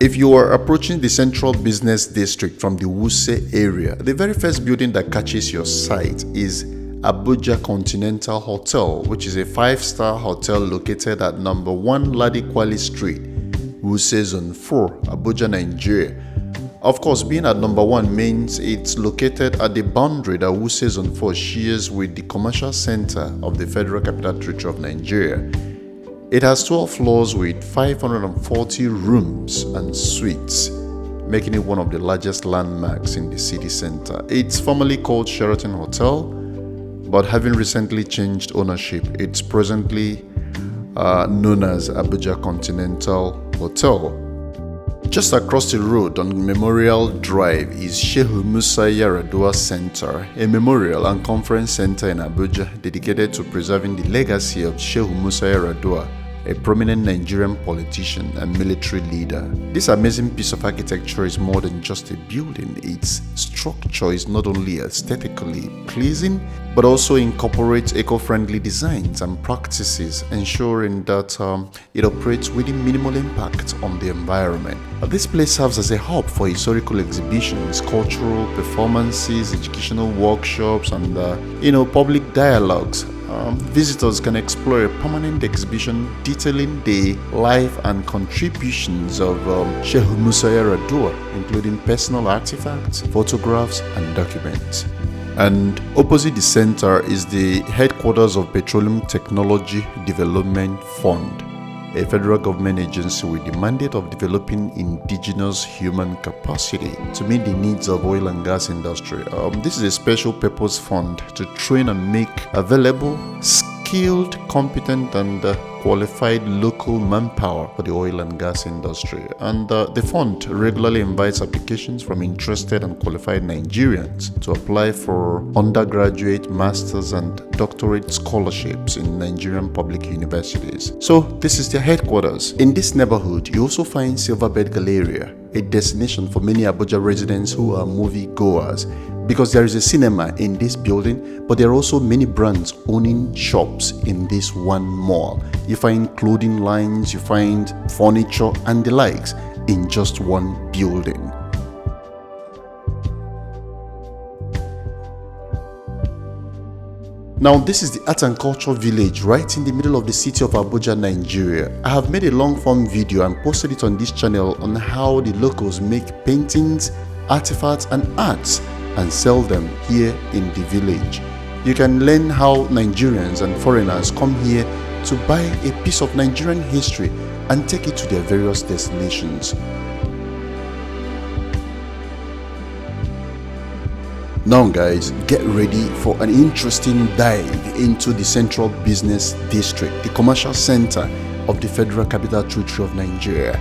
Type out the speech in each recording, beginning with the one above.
If you are approaching the central business district from the Wuse area, the very first building that catches your sight is Abuja Continental Hotel, which is a 5-star hotel located at number 1 Ladikwali Street, Wuse Zone 4, Abuja, Nigeria. Of course, being at number 1 means it's located at the boundary that Wuse Zone 4 shares with the commercial center of the Federal Capital Territory of Nigeria. It has 12 floors with 540 rooms and suites, making it one of the largest landmarks in the city center. It's formerly called Sheraton Hotel, but having recently changed ownership, it's presently known as Abuja Continental Hotel. Just across the road on Memorial Drive is Shehu Musa Yar'Adua Center, a memorial and conference center in Abuja dedicated to preserving the legacy of Shehu Musa Yar'Adua, a prominent Nigerian politician and military leader. This amazing piece of architecture is more than just a building. Its structure is not only aesthetically pleasing, but also incorporates eco-friendly designs and practices, ensuring that it operates with minimal impact on the environment. This place serves as a hub for historical exhibitions, cultural performances, educational workshops, and public dialogues. Visitors can explore a permanent exhibition detailing the life and contributions of Shehu Musa Yar'Adua, including personal artifacts, photographs, and documents. And opposite the center is the headquarters of Petroleum Technology Development Fund, a federal government agency with the mandate of developing indigenous human capacity to meet the needs of oil and gas industry. This is a special purpose fund to train and make available skilled, competent, and qualified local manpower for the oil and gas industry. And the fund regularly invites applications from interested and qualified Nigerians to apply for undergraduate, master's, and doctorate scholarships in Nigerian public universities. So this is their headquarters. In this neighborhood, you also find Silverbird Galleria, a destination for many Abuja residents who are movie goers, because there is a cinema in this building, but there are also many brands owning shops in this one mall. You find clothing lines, you find furniture and the likes in just one building. Now, this is the Art and Culture Village right in the middle of the city of Abuja, Nigeria. I have made a long-form video and posted it on this channel on how the locals make paintings, artifacts, and arts and sell them here in the village. You can learn how Nigerians and foreigners come here to buy a piece of Nigerian history and take it to their various destinations. Now guys, get ready for an interesting dive into the central business district, the commercial center of the Federal Capital Territory of Nigeria.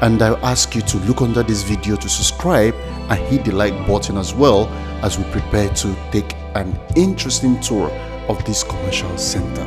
And I'll ask you to look under this video to subscribe and hit the like button as well as we prepare to take an interesting tour of this commercial center.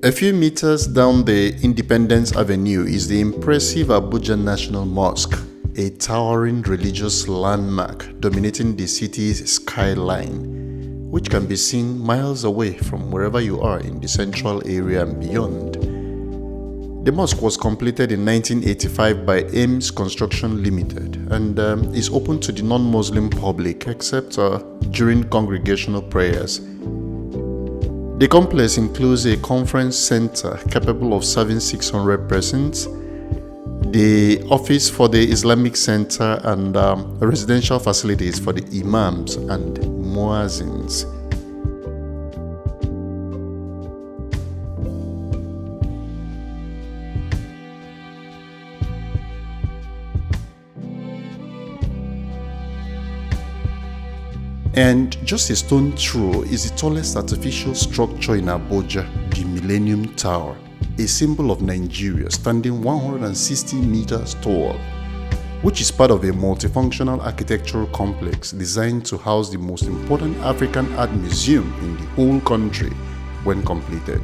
A few meters down the Independence Avenue is the impressive Abuja National Mosque, a towering religious landmark dominating the city's skyline, which can be seen miles away from wherever you are in the central area and beyond. The mosque was completed in 1985 by Ames Construction Limited and is open to the non-Muslim public except during congregational prayers. The complex includes a conference center capable of serving 600 persons, the office for the Islamic Center, and residential facilities for the imams and muezzins. And just a stone throw is the tallest artificial structure in Abuja, the Millennium Tower, a symbol of Nigeria standing 160 meters tall, which is part of a multifunctional architectural complex designed to house the most important African art museum in the whole country when completed.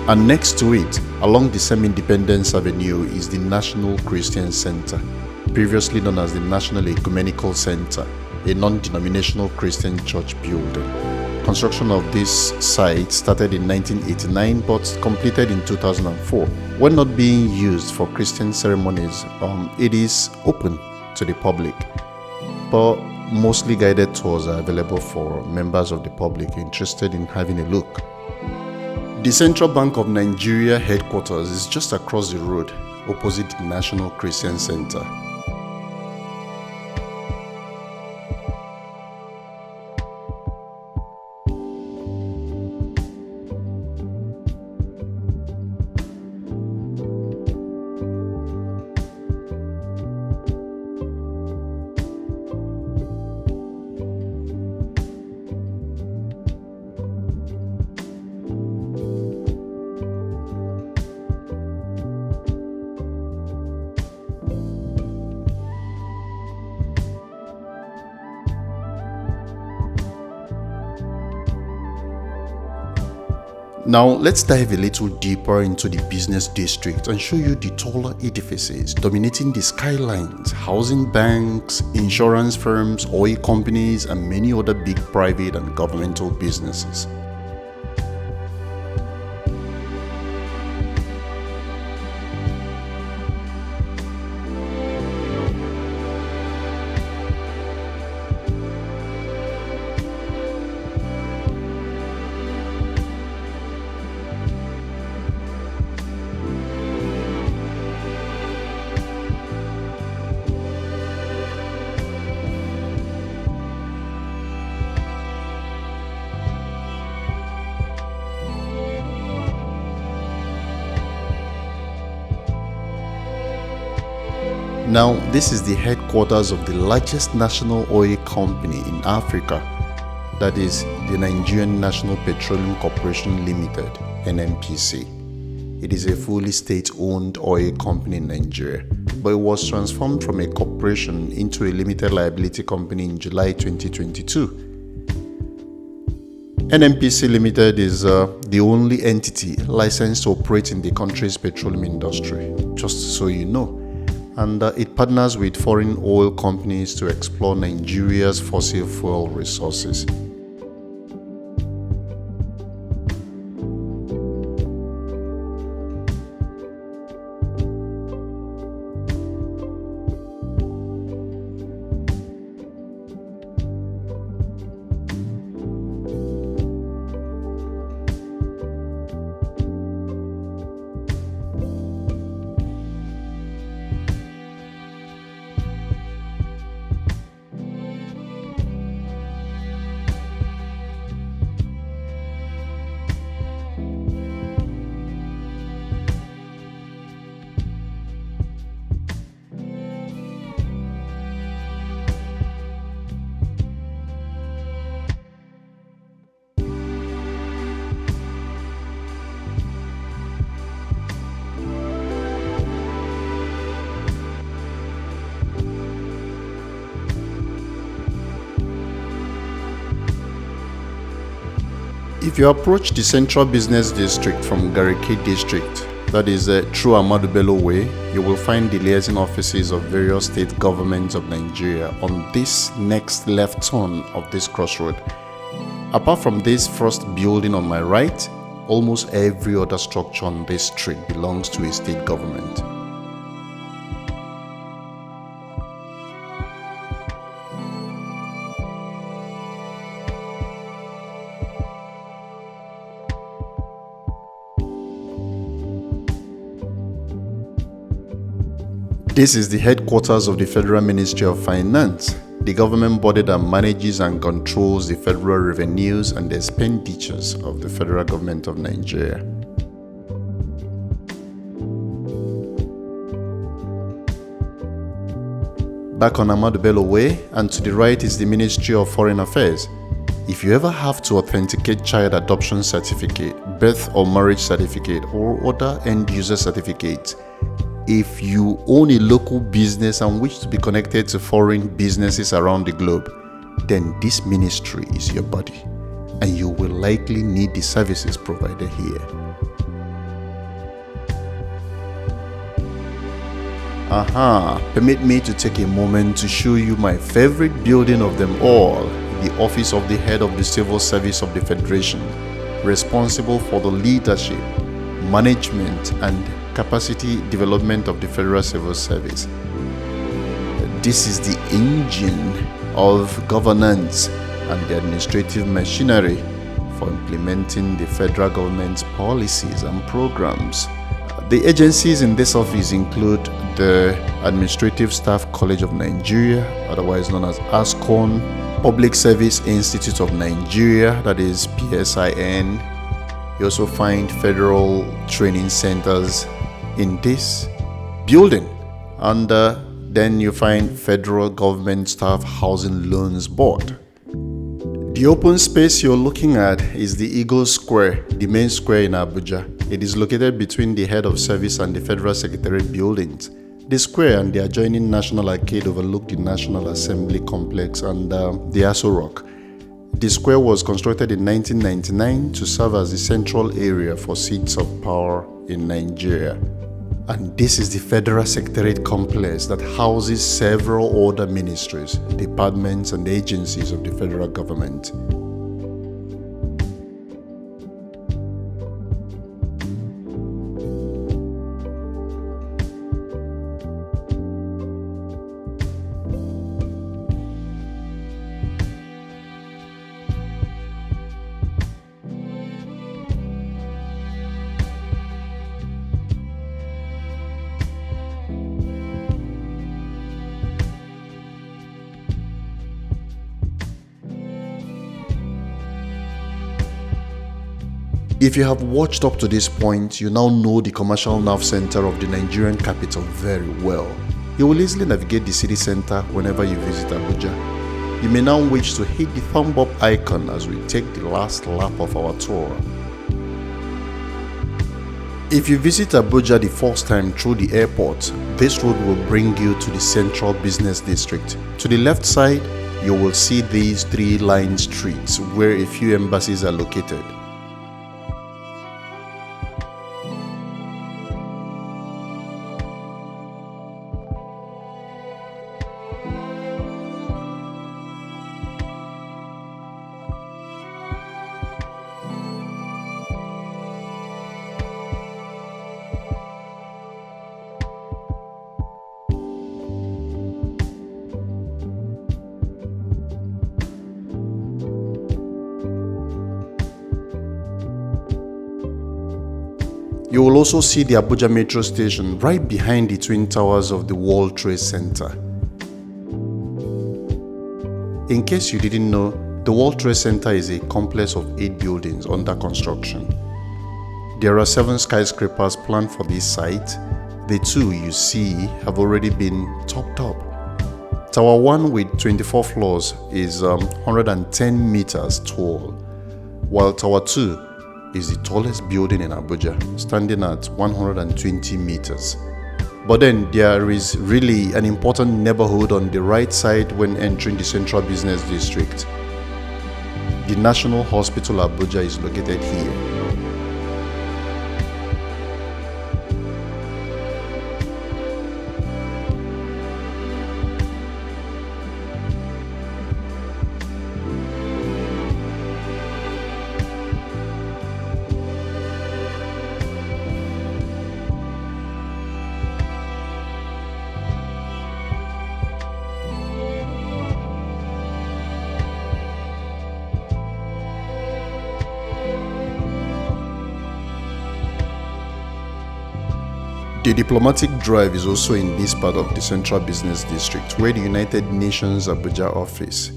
And next to it, along the same Independence Avenue, is the National Christian Center, previously known as the National Ecumenical Center, a non-denominational Christian church building. Construction of this site started in 1989 but completed in 2004. When not being used for Christian ceremonies, it is open to the public, but mostly guided tours are available for members of the public interested in having a look. The Central Bank of Nigeria headquarters is just across the road, opposite the National Christian Center. Now, let's dive a little deeper into the business district and show you the taller edifices dominating the skylines, housing banks, insurance firms, oil companies, and many other big private and governmental businesses. Now, this is the headquarters of the largest national oil company in Africa, that is the Nigerian National Petroleum Corporation Limited, NNPC. It is a fully state-owned oil company in Nigeria, but it was transformed from a corporation into a limited liability company in July 2022. NNPC Limited is the only entity licensed to operate in the country's petroleum industry, just so you know. And it partners with foreign oil companies to explore Nigeria's fossil fuel resources. If you approach the Central Business District from Gariki District, that is through Ahmadu Bello Way, you will find the liaison offices of various state governments of Nigeria on this next left turn of this crossroad. Apart from this first building on my right, almost every other structure on this street belongs to a state government. This is the headquarters of the Federal Ministry of Finance, the government body that manages and controls the federal revenues and the expenditures of the federal government of Nigeria. Back on Ahmadu Bello Way, and to the right is the Ministry of Foreign Affairs. If you ever have to authenticate child adoption certificate, birth or marriage certificate, or other end-user certificates, if you own a local business and wish to be connected to foreign businesses around the globe, then this ministry is your body, and you will likely need the services provided here. Permit me to take a moment to show you my favorite building of them all, the office of the head of the civil service of the Federation, responsible for the leadership, management, and capacity development of the Federal Civil Service. This is the engine of governance and the administrative machinery for implementing the federal government's policies and programs. The agencies in this office include the Administrative Staff College of Nigeria, otherwise known as ASCON, Public Service Institute of Nigeria, that is PSIN. You also find federal training centers in this building. And then you find Federal Government Staff Housing Loans Board. The open space you're looking at is the Eagle Square, the main square in Abuja. It is located between the head of service and the Federal Secretariat buildings. The square and the adjoining National Arcade overlook the National Assembly Complex and the Aso Rock. The square was constructed in 1999 to serve as the central area for seats of power in Nigeria. And this is the Federal Secretariat Complex that houses several other ministries, departments, and agencies of the federal government. If you have watched up to this point, you now know the commercial nerve center of the Nigerian capital very well. You will easily navigate the city center whenever you visit Abuja. You may now wish to hit the thumb up icon as we take the last lap of our tour. If you visit Abuja the first time through the airport, this road will bring you to the Central Business District. To the left side, you will see these three-line streets where a few embassies are located. You will also see the Abuja Metro Station right behind the twin towers of the World Trade Center. In case you didn't know, the World Trade Center is a complex of 8 buildings under construction. There are 7 skyscrapers planned for this site. The 2 you see have already been topped up. Tower 1 with 24 floors is 110 meters tall, while Tower 2 is the tallest building in Abuja, standing at 120 meters. But then there is really an important neighborhood on the right side when entering the Central Business District. The National Hospital Abuja is located here. The diplomatic drive is also in this part of the Central Business District, where the United Nations Abuja office,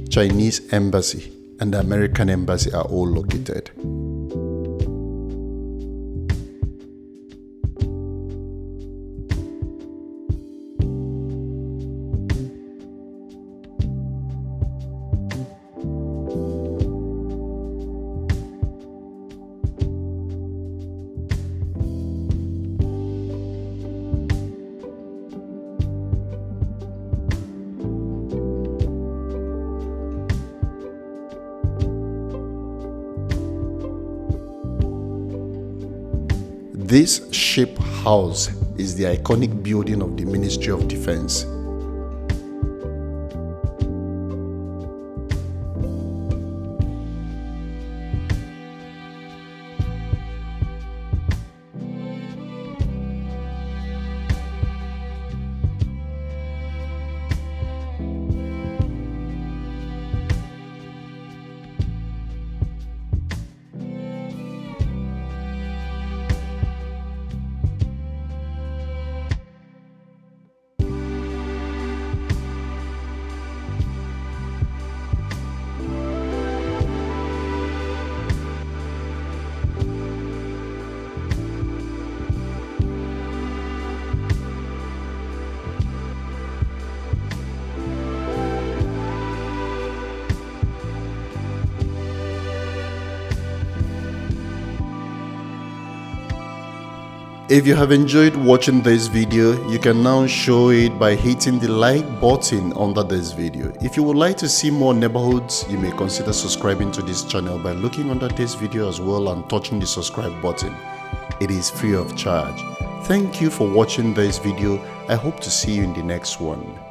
Chinese embassy, and the American embassy are all located. This sheep house is the iconic building of the Ministry of Defense. If you have enjoyed watching this video, you can now show it by hitting the like button under this video. If you would like to see more neighborhoods, you may consider subscribing to this channel by looking under this video as well and touching the subscribe button. It is free of charge. Thank you for watching this video. I hope to see you in the next one.